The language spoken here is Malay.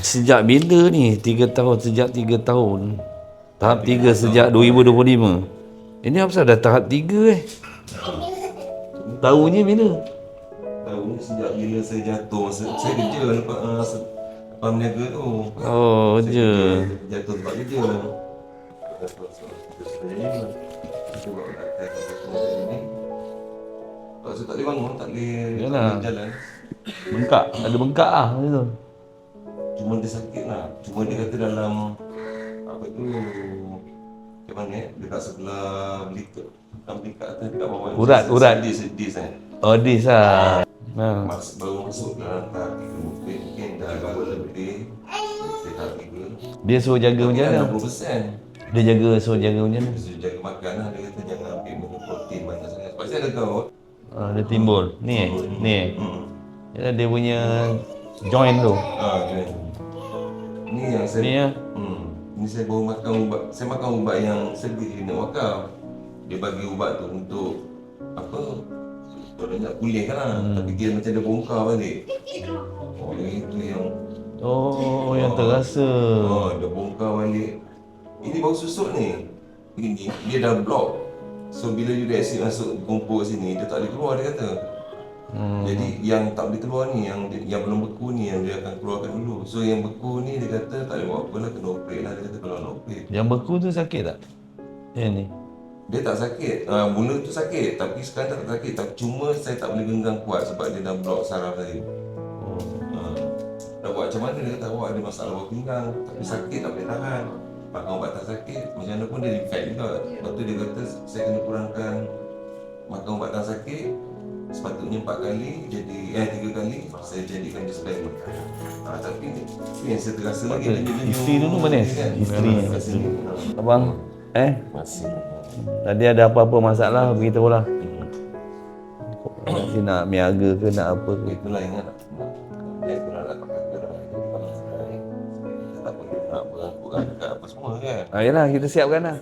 Sejak bila ni? 3 tahun, sejak 3 tahun. Tahap 3 sejak 2025. Ini apa pasal dah tahap 3 Tahunya bila? Tahunya sejak bila saya jatuh. Saya kerja lepas meniaga tu. Oh, je. Jatuh tempat kerja. Sebenarnya kita buat praktek macam ni. Kalau saya tak boleh bangun, tak boleh jalan. Bengkak, ada bengkak lah macam tu. Cuma dia sakit lah. Cuma dia kata dalam apa tu, macam mana dekat sebelah belikat. Bukan belikat tu, dekat bawah. Urat. Dis kan. Oh, dis lah. Baru masuk dalam tahap 3. Mungkin dah agak lebih tahap 3. Dia suruh jaga macam mana? 60%. Dia suruh jaga macam mana? Dia suruh jaga makan lah. Dia kata jangan ambil benda protein banyak sangat. Sebab saya ada gout. Dia timbul. Ni Yalah, dia punya joint tu. Kan. Ni yang saya Ni ya. Ni saya baru makan ubat. Saya makan ubat yang saya beli nak wakaf. Dia bagi ubat tu untuk apa? Kalau nak pulih kan lah. Tapi dia macam dia bongkar balik. Oh, itu yang Yang terasa. dia bongkar balik. Ini baru susut ni. Ini dia dah block. So bila uric acid masuk kumpul sini, dia tak boleh keluar, dia kata. Jadi yang tak boleh keluar ni, yang belum beku ni yang dia akan keluarkan dulu. So yang beku ni dia kata tak boleh buat apa lah, kena operate lah. Dia kata kalau nak operate. Yang beku tu sakit tak? Yang ni? Dia tak sakit. Mula tu sakit, tapi sekarang tak sakit. Cuma saya tak boleh genggam kuat sebab dia dah block saraf tadi. Nak buat macam mana, dia kata awak ada masalah bawah pinggang, tapi sakit tak boleh tahan. Makan ubat tak sakit, macam mana pun dia infect juga. Lepas tu dia kata saya kena kurangkan makan ubat tak sakit. Sepatutnya 4 kali, jadi 3 kali saya jadikan disclaimer. Tapi yang saya terasa lagi isteri dulu mana? Isteri. Abang, masih. tadi ada apa-apa masalah, beritahulah. Nanti nak miaga ke nak apa ke. Itulah ingat. Itulah nak pakai gerak. Kita tak perlu nak berangkut dekat apa semua kan. Yalah, kita siapkan lah.